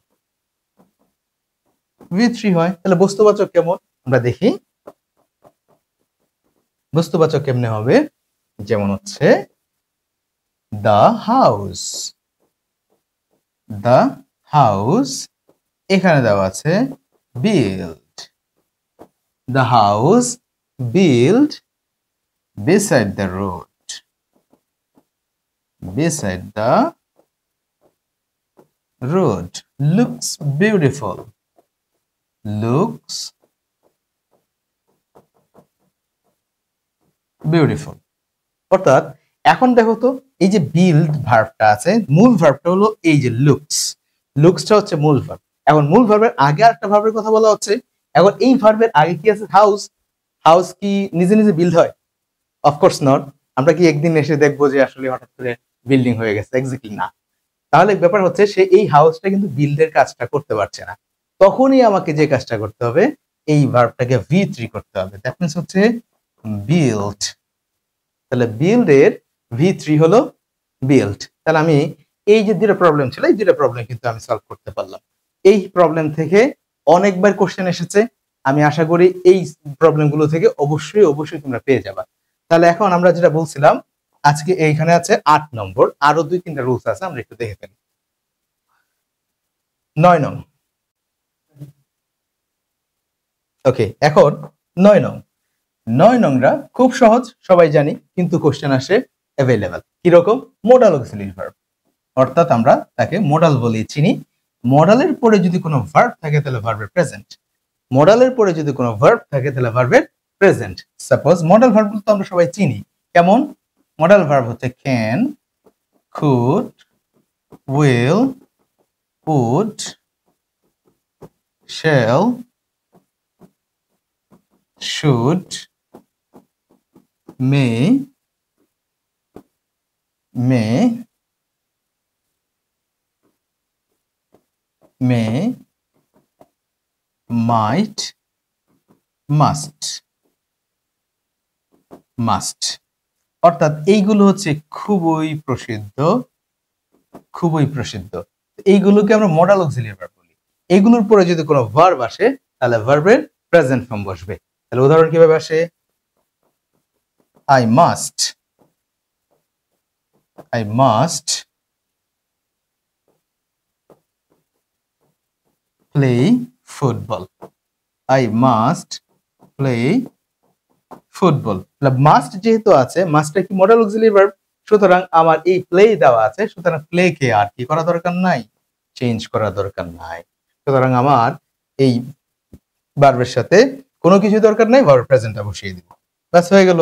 তাহলে বস্তুবাচক কেমন আমরা দেখি। বস্তুবাচক কেমনে হবে? যেমন হচ্ছে দ্য হাউস, এখানে দেওয়া আছে build the house built beside the road, beside the road, looks beautiful, looks beautiful। অর্থাৎ এখন দেখো তো এই যে বিল্ড ভার্বটা আছে, মূল ভার্বটা হলো এই যে লুকস, লুকসটা হচ্ছে মূল ভার্ব। এখন মূল ভার্বের আগে আরেকটা ভার্বের কথা বলা হচ্ছে। এখন এই ভার্বের আগে কি আছে? হাউস। হাউস কি নিজে নিজে বিল্ড হয়? Of course not. আমরা কি একদিন এসে দেখবো যে আসলে হঠাৎ করে বিল্ডিং হয়ে গেছে? এক্স্যাক্টলি না। তাহলে ব্যাপার হচ্ছে সে এই হাউসটা কিন্তু বিল্ডের কাজটা করতে পারছে না, তখনই আমাকে যে কাজটা করতে হবে এই ভার্বটাকে V3 করতে হবে। দ্যাট মিন্স হচ্ছে বিল্ড। তাহলে বিল্ডের V3 হলো বিল্ড। তাহলে আমি এই যে দুটো প্রবলেম ছিল, এই দুটো প্রবলেম কিন্তু আমি সলভ করতে পারলাম। এই প্রবলেম থেকে অনেকবার কোশ্চেন এসেছে, আমি আশা করি এই প্রবলেমগুলো থেকে অবশ্যই অবশ্যই তোমরা পেয়ে যাবা। তাহলে এখন আমরা যেটা বলছিলাম, আজকে এইখানে আছে 8 নম্বর, আরো 2-3টা রুলস আছে, আমরা একটু দেখে ফেলি। 9 নং। ওকে, এখন 9 নং। 9 নংরা খুব সহজ, সবাই জানি, কিন্তু কোশ্চেন আসে অ্যাভেলেবল কিরকম? মডাল অক্সিলারি ভার্ব, অর্থাৎ আমরা তাকে মডাল বলে চিনি। মডালের পরে যদি কোনো ভার্ব থাকে তাহলে ভার্বের প্রেজেন্ট, মডালের পরে যদি কোনো ভার্ব থাকে তাহলে ভার্বের প্রেজেন্ট। সাপোজ মডাল ভার্ব তো আমরা সবাই চিনি, কেমন? মডাল ভার্ব হচ্ছে can, could, will, would, shall, should, may, might, must. অর্থাৎ এইগুলো হচ্ছে খুবই প্রসিদ্ধ, খুবই প্রসিদ্ধ। এইগুলোকে আমরা মডাল অক্সিলারি ভার্ব বলি। এইগুলোর পরে যদি কোনো ভার্ব আসে তাহলে ভার্বের প্রেজেন্ট ফর্ম বসবে। তাহলে উদাহরণ কিভাবে আসে? I must play football. I must play football. Must যেহেতু আছে, মাস্টটা কি মডাল অক্সিলারি ভার্ব, সুতরাং আমার এই প্লে দেওয়া আছে, সুতরাং প্লে কে আর কি করা দরকার নাই, চেঞ্জ করা দরকার নাই। সুতরাং আমার এই ভার্বের সাথে কোনো কিছু দরকার নাই, ভার্ব প্রেজেন্টটা বসিয়ে দিব, ব্যাস হয়ে গেল।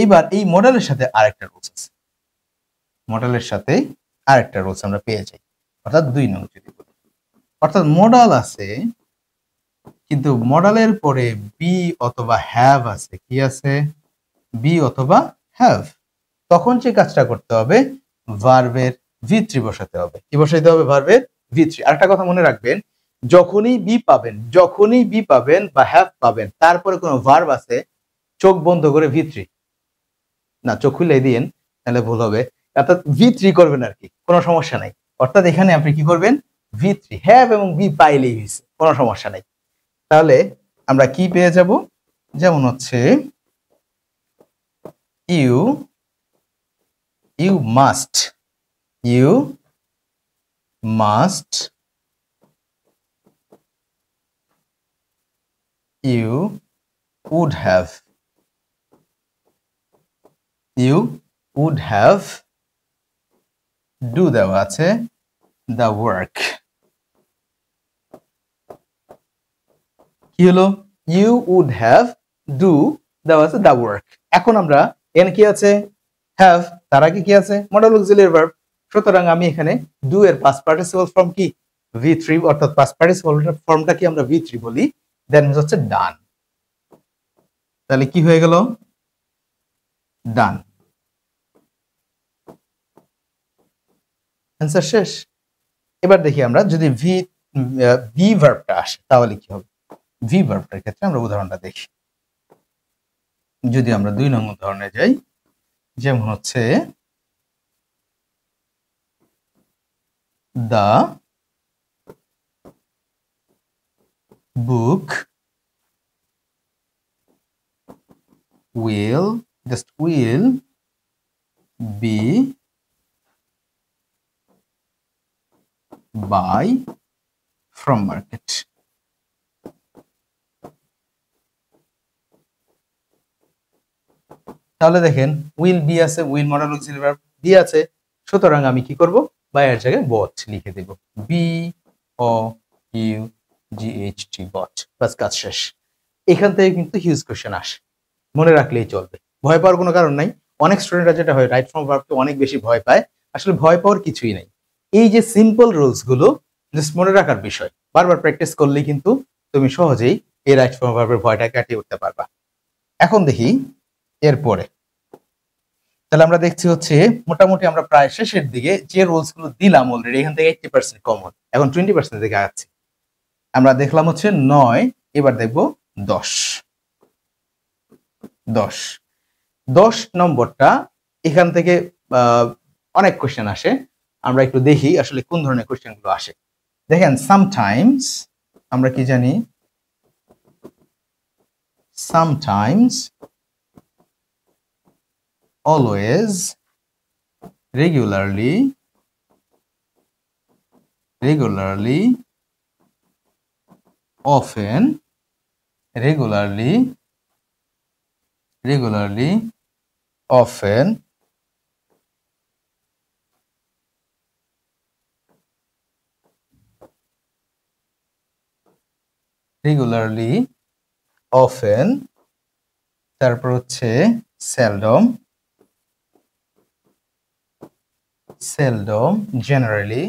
এবার এই মডেলের সাথে আরেকটা রুলস আছে, মডেলের সাথে আরেকটা রুলস আমরা পেয়ে যাই, অর্থাৎ 2 নং যদি বলি। অর্থাৎ মডাল আছে কিন্তু মডালের পরে বি অথবা হ্যাভ আছে। কি আছে? বি অথবা হ্যাভ। তখন যে কাজটা করতে হবে, ভার্বের V3 বসাতে হবে। কি বসাইতে হবে? ভার্বের V3। আরেকটা কথা মনে রাখবেন, যখনই বি পাবেন বা হ্যাভ পাবেন, তারপরে কোনো ভার্ব আছে, চোখ বন্ধ করে V3, না চোখ খুলে দিয়েন তাহলে ভুল হবে, অর্থাৎ V3 করবেন আর কি, কোনো সমস্যা নাই। অর্থাৎ এখানে আপনি কি করবেন? V3, হ্যাভ এবং বি পাইলেই হয়েছে, কোনো সমস্যা নাই। তাহলে আমরা কি পেয়ে যাব? যেমন হচ্ছে you must you would have do দেওয়া আছে the work। কি হলো? you would have do দেওয়া আছে the work। এখন আমরা এখানে কি আছে? have, তার আগে কি আছে? Modal auxiliary verb. সুতরাং আমি এখানে do এর past participle ফর্ম কি? V3, অর্থাৎ past participle ফর্মটা কি আমরা V3 বলি, দেন হচ্ছে ডান। তাহলে কি হয়ে গেল? ডান। অ্যান্সার শেষ। এবার দেখি আমরা যদি বি ভার্বটা আসে তাহলে কি হবে। ভি ভার্বটার ক্ষেত্রে আমরা উদাহরণটা দেখি। যদি আমরা 2 নং উদাহরণে যাই, যেমন হচ্ছে the book will be buy from market। তাহলে দেখেন উইল বি আছে, will modal auxiliary verb be আছে, সুতরাং আমি কি করব, বাই এর জায়গায় বট লিখে দেব, B O you G H T বট, বাস কাজ শেষ। এখান থেকে কিন্তু হিউজ কোশ্চেন আসে, মনে রাখলেই চলবে, ভয় পাওয়ার কোনো কারণ নাই। অনেক স্টুডেন্টরা যেটা হয় রাইট ফ্রম ভার্বকে অনেক বেশি ভয় পায়, আসলে ভয় পাওয়ার কিছুই নাই। এই যে সিম্পল রুলস গুলো জাস্ট মনে রাখার বিষয়, বারবার প্র্যাকটিস করলেই কিন্তু তুমি সহজেই এই রাইট ফ্রম ভার্বের ভয়টা কাটিয়ে উঠতে পারবা। এখন দেখি এরপরে, তাহলে আমরা দেখছি হচ্ছে মোটামুটি আমরা প্রায় শেষের দিকে, যে রুলস গুলো দিলাম অলরেডি এখান থেকে 80% কমন, এখন 20% দিকে আগাচ্ছি। আমরা দেখলাম হচ্ছে 9, এবার দেখবো 10। 10 নম্বরটা এখান থেকে অনেক কোশ্চেন আসে, আমরা একটু দেখি আসলে কোন ধরনের কোশ্চেন গুলো আসে। দেখেন সামটাইমস, আমরা কি জানি, sometimes, always, regularly, often, regularly, often, regularly, often, তারপর হচ্ছে seldom, generally,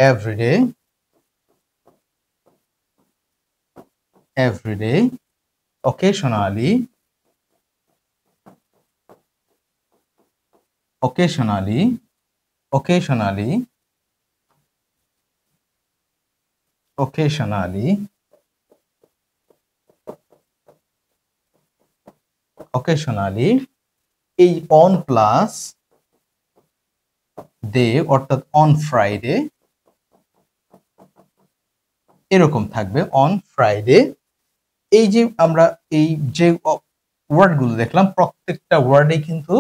everyday, occasionally, এই অন প্লাস ডে অর্থাৎ অন ফ্রাইডে, এরকম থাকবে অন ফ্রাইডে। এই যে আমরা এই যে ওয়ার্ড গুলো দেখলাম প্রত্যেকটা ওয়ার্ডে কিন্তু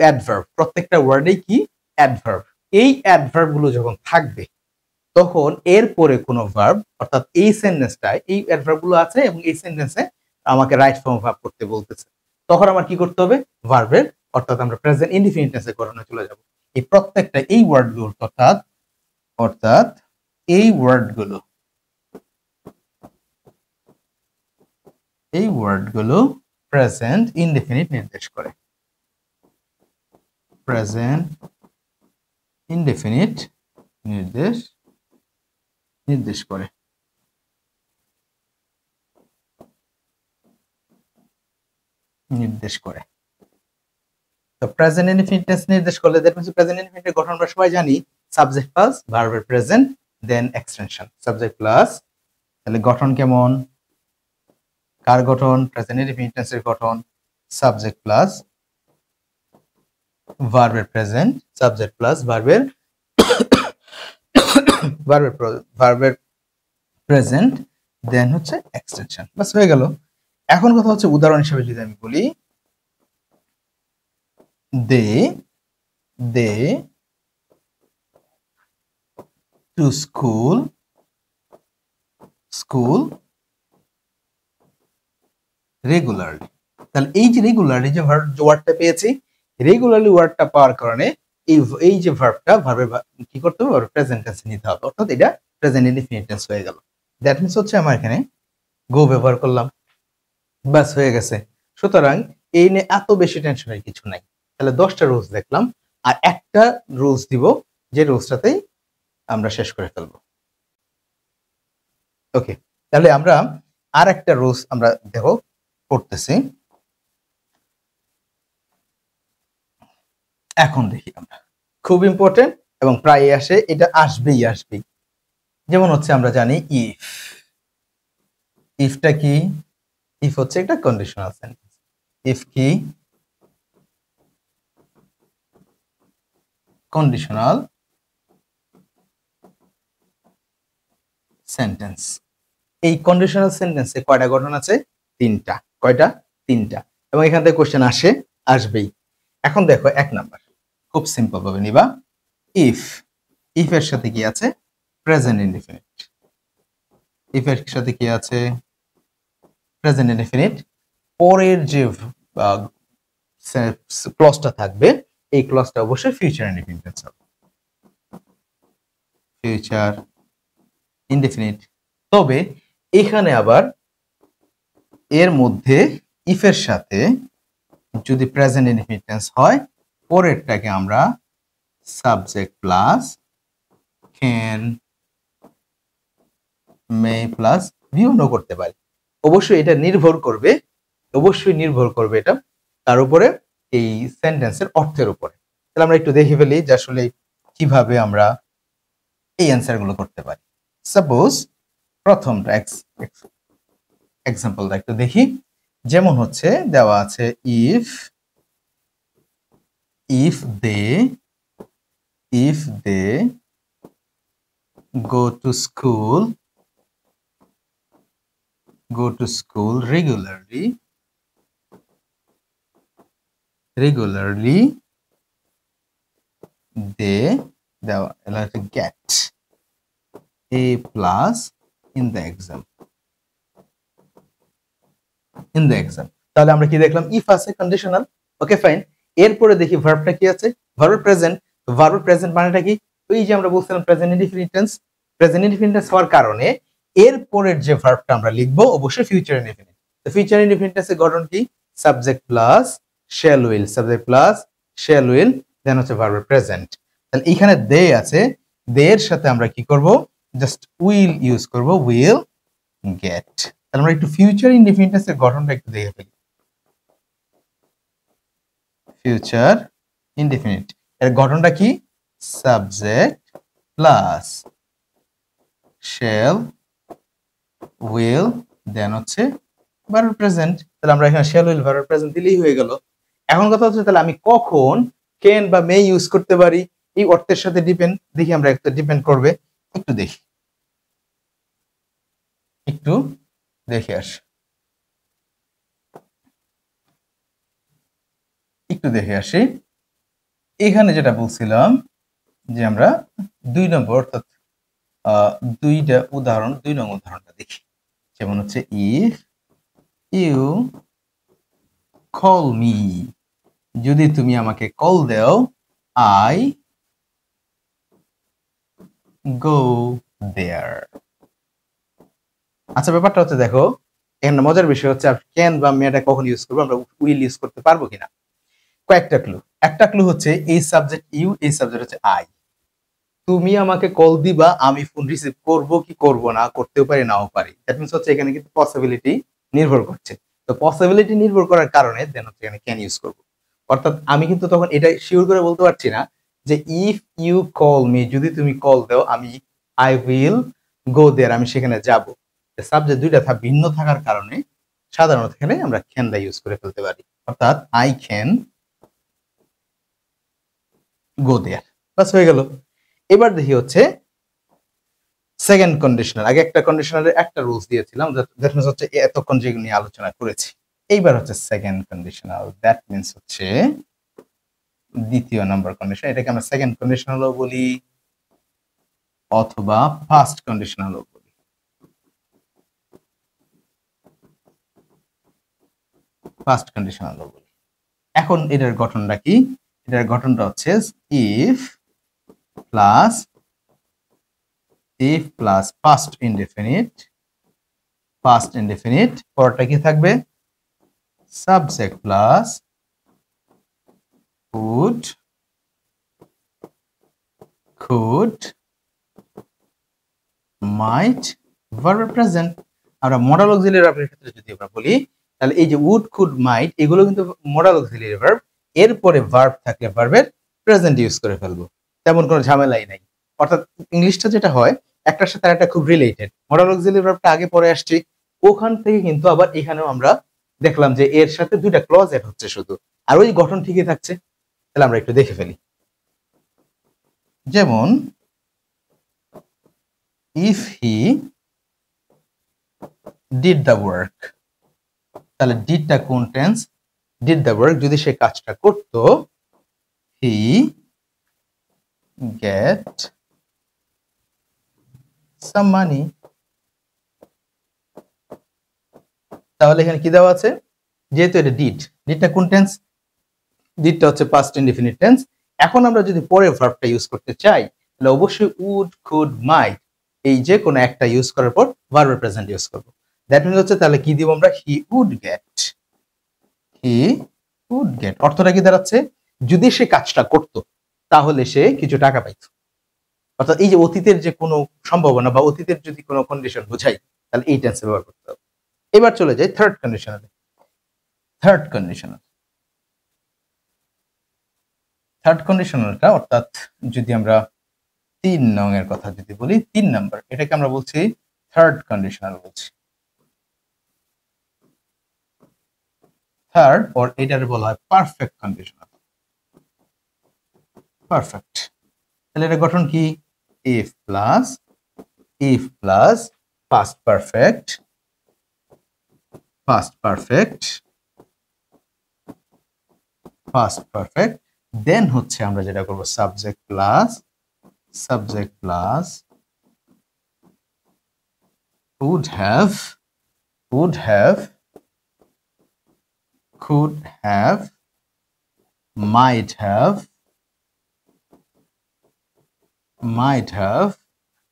অ্যাডভার্ব, প্রত্যেকটা ওয়ার্ডে কি অ্যাডভার্ব। এই অ্যাডভার্ব গুলো যখন থাকবে তখন এরপরে কোনো ভার্ব, অর্থাৎ এই সেন্টেন্সটায় এই অ্যাডভার্ব গুলো আছে এবং এই সেন্টেন্সে আমাকে রাইট ফর্ম ভার্ব করতে বলতেছে, তখন আমার কি করতে হবে, ভার্বের অর্থাৎ আমরা প্রেজেন্ট ইনডিফিনিট টেন্সে গঠনে চলে যাব। এই প্রত্যেকটা এই ওয়ার্ড গুলো অর্থাৎ এই ওয়ার্ড গুলো প্রেজেন্ট ইনডিফিনিট নির্দেশ করে, প্রেজেন্ট ইনডিফিনিট নির্দেশ করে। তো প্রেজেন্ট ইনডিফিনিট টেন্স নির্দেশ করলে দ্যাট মিন্স প্রেজেন্ট ইনডিফিনিটের গঠন আমরা সবাই জানি, সাবজেক্ট প্লাস ভার্বের present then extension, subject plus, তাহলে গঠন কেমন, কার গঠন, প্রেজেন্ট ইনডিফিনিট টেন্সের গঠন, সাবজেক্ট প্লাস ভার্বের প্রেজেন্ট, সাবজেক্ট প্লাস ভার্বের প্রেজেন্ট দেন হচ্ছে এক্সটেনশন, বাস হয়ে গেল। এখন কথা হচ্ছে উদাহরণ হিসেবে যদি আমি বলি, they to school regularly, তাহলে এই যে রেগুলারলি যে ওয়ার্ডটা পেয়েছি, রেগুলারলি ওয়ার্ডটা পাওয়ার কারণে এই যে ভার্বটা ভার্বের কি করতে হবে, প্রেজেন্ট টেন্সে নিতে হবে, অর্থাৎ এটা প্রেজেন্ট ইনডিফিনিট টেন্স হয়ে গেল। দ্যাট মিন্স হচ্ছে আমার এখানে গো ব্যবহার করলাম, বাস হয়ে গেছে। সুতরাং এই নিয়ে এত বেশি টেনশনের কিছু নাই। তাহলে 10টা রুলস দেখলাম আর একটা রুলস দিব, যে রুলসটাতেই আমরা শেষ করে ফেলবো। ওকে, তাহলে আমরা আর একটা রুলস আমরা দেখো করতেছি। এখন দেখি আমরা, খুব ইম্পর্টেন্ট এবং প্রায় আসে, এটা আসবেই। যেমন হচ্ছে আমরা জানি ইফটা কি, ইফ হচ্ছে একটা কন্ডিশনাল সেন্টেন্স, ইফ কি কন্ডিশনাল সেন্টেন্স। এই কন্ডিশনাল সেন্টেন্সে কয়টা গঠন আছে, 3টা। কয়টা, 3টা, এবং এখান থেকে কোশ্চেন আসবেই। এখন দেখো 1 নাম্বার, খুব সিম্পল ভাবে নিবা, ইফ এর সাথে কি আছে, প্রেজেন্ট ইনডিফিনিট, ইফ এর সাথে কি আছে প্রেজেন্ট ইনডেফিনিট, পরের যে ক্লজটা থাকবে এই ক্লজটা অবশ্যই ফিউচার ইনডেফিনিট টেন্স হবে, ফিউচার ইনডেফিনিট। তবে এখানে আবার এর মধ্যে ইফের সাথে যদি প্রেজেন্ট ইনডেফিনিট টেন্স হয় পরেরটাকে আমরা subject plus can may plus ভিউও করতে পারি। অবশ্যই এটা নির্ভর করবে, অবশ্যই নির্ভর করবে এটা তার উপরে, এই সেন্টেন্সের অর্থের উপরে। তাহলে আমরা একটু দেখে ফেলি যে আসলে কিভাবে আমরা এই অ্যান্সার গুলো করতে পারি। সাপোজ প্রথমটা এক্সাম্পলটা একটু দেখি, যেমন হচ্ছে দেওয়া আছে if if they go to school regularly they get a plus in the exam তাহলে আমরা কি দেখলাম ইফ আছে কন্ডিশনাল, ওকে ফাইন। এরপরে দেখি ভার্বটা কি আছে, ভার্ব প্রেজেন্ট। ভার্ব প্রেজেন্ট মানেটা কি, ওই যে আমরা বলছিলাম প্রেজেন্ট ইনডিফিনিট টেন্স হওয়ার কারণে এরপরের যে ভার্বটা আমরা লিখবো অবশ্যই ফিউচার ইনডিফিনিট। তো ফিউচার ইনডিফিনিট টেন্সের গঠন কি, subject plus shall will, then হচ্ছে ভার্ব প্রেজেন্ট। তাহলে এখানে দে আছে, দে এর সাথে আমরা কি করব, জাস্ট উইল ইউজ করব, উইল গেট। তাহলে আমরা একটু ফিউচার ইনডিফিনিট টেন্সের গঠনটা একটু দেখে ফেলি। ফিউচার ইনডিফিনিট এর গঠনটা কি, subject plus shall will then হচ্ছে ভার্ব প্রেজেন্ট। তাহলে আমরা এখানে শ্যাল উইল ভার্ব প্রেজেন্ট দিলেই হয়ে গেল। এখন কথা হচ্ছে তাহলে আমি কখন ক্যান বা মে ইউজ করতে পারি, এই অর্থের সাথে ডিপেন্ড, দেখি আমরা একটা ডিপেন্ড করবে, একটু দেখে আসি, এখানে যেটা বলছিলাম যে আমরা 2 নম্বর অর্থাৎ দুইটা উদাহরণ, 2 নং উদাহরণটা দেখি। যেমন হচ্ছে ইফ ইউ কল মি, যদি তুমি আমাকে কল দাও, আই গো দেয়ার। আচ্ছা ব্যাপারটা হচ্ছে দেখো, এখানে মজার বিষয় হচ্ছে ক্যান বা মেটা কখন ইউজ করবো, আমরা উইল ইউজ করতে পারবো কিনা। কয়েকটা ক্লু, একটা ক্লু হচ্ছে এই সাবজেক্ট ইউ, এই সাবজেক্ট হচ্ছে আই। তুমি আমাকে কল দিবা, আমি ফোন রিসিভ করব কি করব না, করতেও পারি নাও পারি। দ্যাট মিন্স হচ্ছে এখানে কিন্তু পসিবিলিটি নির্ভর করছে। তো পসিবিলিটি নির্ভর করার কারণে দেন হচ্ছে এখানে ক্যান ইউজ করব। অর্থাৎ আমি কিন্তু তখন এটা শিওর করে বলতে পারছি না যে ইফ ইউ কল মি, যদি তুমি কল দাও, আমি আই উইল গো দেয়ার, আমি সেখানে যাব। সাবজেক্ট দুইটা ভিন্ন থাকার কারণে সাধারণত এখানে আমরা ক্যান দা ইউজ করে ফেলতে পারি। অর্থাৎ আই ক্যান গো দেয়ার, বাস হয়ে গেল। এবার দেখি হচ্ছে সেকেন্ড কন্ডিশনাল। আগে একটা কন্ডিশনালের একটা রুলস দিয়েছিলাম, দ্যাট মিন্স হচ্ছে এতক্ষণ যেগুলো নিয়ে আলোচনা করেছি। এইবার হচ্ছে সেকেন্ড কন্ডিশনাল, দ্যাট মিন্স হচ্ছে দ্বিতীয় নম্বর কন্ডিশন। এটাকে আমরা সেকেন্ড কন্ডিশনালও বলি অথবা ফার্স্ট কন্ডিশনালও বলি। ফার্স্ট কন্ডিশনালও বলি। এখন এটার গঠনটা কি, এটার গঠনটা হচ্ছে ইফ প্লাস ফার্স্ট ইনডেফিনিট, পরটা কি থাকবে, subject plus could might verb present. আমরা মডাল অক্সিলিয়ারি ভার্বের ক্ষেত্রে যদি আমরা বলি, তাহলে এই যে would could might এগুলো কিন্তু মডাল অক্সিলিয়ারি ভার্ব, এরপরে ভার্ব থাকলে ভার্বের প্রেজেন্ট ইউজ করে ফেলবো, তেমন কোনো ঝামেলাই নাই। অর্থাৎ ইংলিশটা যেটা হয় একটার সাথে আরেকটা খুব রিলেটেড, মডাল অক্সিলিয়ারি ভার্বটা আগে পরে আসছে, ওখান থেকে কিন্তু আবার এখানেও আমরা দেখলাম যে এর সাথে দুইটা ক্লজ এড হচ্ছে শুধু, আর ওই গঠন ঠিকই থাকছে। তাহলে আমরা একটু দেখে ফেলি। যেমন if he did the work, তাহলে ডিডটা কোন টেন্স, ডিড দ্য ওয়ার্ক, যদি সে কাজটা করত, he get some money, তাহলে এখানে কি দেওয়া আছে, যেহেতু এটা ডিডটা কোন টেন্স, ডিডটা হচ্ছে পাস্ট ইনডিফিনিট টেন্স। এখন আমরা যদি পরে ভার্বটা ইউজ করতে চাই তাহলে অবশ্যই উড, কুড, মাইট এই যে কোনো একটা ইউজ করার পর ভার্বের প্রেজেন্ট ইউজ করব। দ্যাট মিন্স হচ্ছে তাহলে কি দিব আমরা, he would get, he would get অর্থটা কি দাঁড়াচ্ছে, যদি সে কাজটা করত তাহলে সে কিছু টাকা পাইত। অর্থাৎ এই যে অতীতের যে কোনো সম্ভাবনা বা অতীতের যদি কোনো কন্ডিশন বোঝাই তাহলে এই টেন্সে ব্যবহার করতে হবে। এবার চলে যাই থার্ড কন্ডিশনালে। থার্ড কন্ডিশনালটা অর্থাৎ যদি আমরা 3 নং এর কথা যদি বলি, 3 নাম্বার, এটাকে আমরা বলছি থার্ড কন্ডিশনাল বলছি। থার্ড অর এটারে বলা হয় পারফেক্ট কন্ডিশনাল। পারফেক্ট, তাহলে এটা গঠন কি, ইফ প্লাস পাস্ট পারফেক্ট, দেন হচ্ছে আমরা যেটা করব subject plus would have, could have, might have,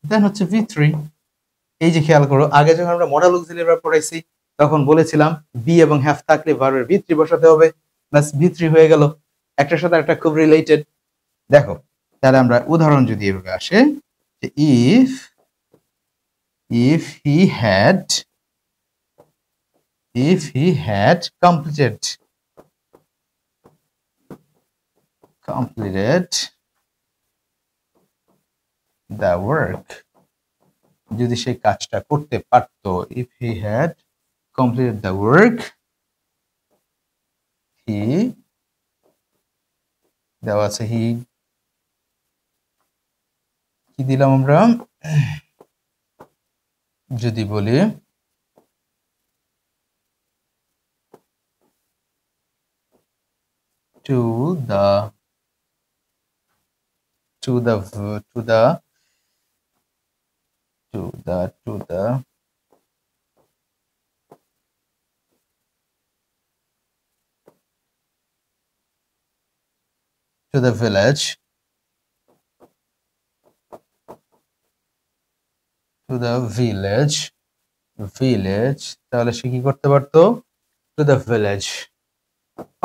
দেন হচ্ছে V3। এই যে খেয়াল করো, আগে যখন আমরা মডেল অক্সিলারি ভার্ব পড়াইছি তখন বলেছিলাম বি এবং হ্যাভ থাকলে ভার্বের V3 বসাতে হবে, প্লাস V3 হয়ে গেল, একটার সাথে একটা খুব রিলেটেড। দেখো তাহলে আমরা উদাহরণ যদি এভাবে আসে যে if he had completed the work, যদি সে কাজটা করতে পারত, if he had completed the work, he দেওয়া আছে হি, কি দিলাম আমরা, যদি বলি to the village, তাহলে সে কি করতে পারতো, টু দ্য ভিলেজ।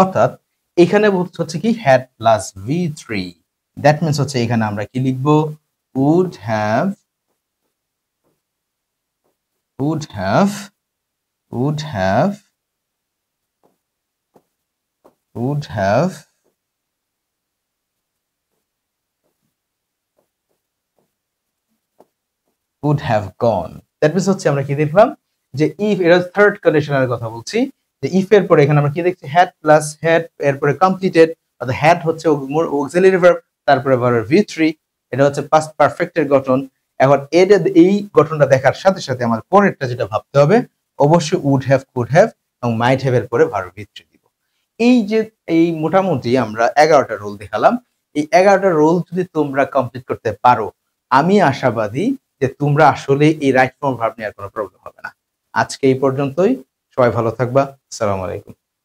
অর্থাৎ এখানে হচ্ছে কি had plus V3, that means হচ্ছে এখানে আমরা কি লিখবো, would have gone, that means হচ্ছে আমরা কি দেখলাম যে ইফ, এটা থার্ড কন্ডিশনালের কথা বলছি, যে ইফ এর পরে এখানে আমরা কি দেখছি, হ্যাড প্লাস হ্যাড, এরপরে কমপ্লিটেড, অর্থাৎ হ্যাড হচ্ছে অক্সিলারি ভার্ব, তারপরে ভার্বের V3, এটা হচ্ছে পাস্ট পারফেক্টের গঠন। এখন এই গঠনটা দেখার সাথে সাথে আমাদের পরেরটা যেটা ভাবতে হবে, অবশ্যই উড হ্যাভ, কুড হ্যাভ এবং মাইট হ্যাভ এর পরে ভার্ব V3 দিব। এই যে এই মোটামুটি আমরা 11টা রোল দেখালাম, এই 11টা রোল যদি তোমরা কমপ্লিট করতে পারো, আমি আশাবাদী যে তোমরা আসলে এই রাইট ফর্ম ভার্ব নিয়ে আর কোনো প্রবলেম হবে না। আজকে এই পর্যন্তই, সবাই ভালো থাকবা, আসসালামু আলাইকুম।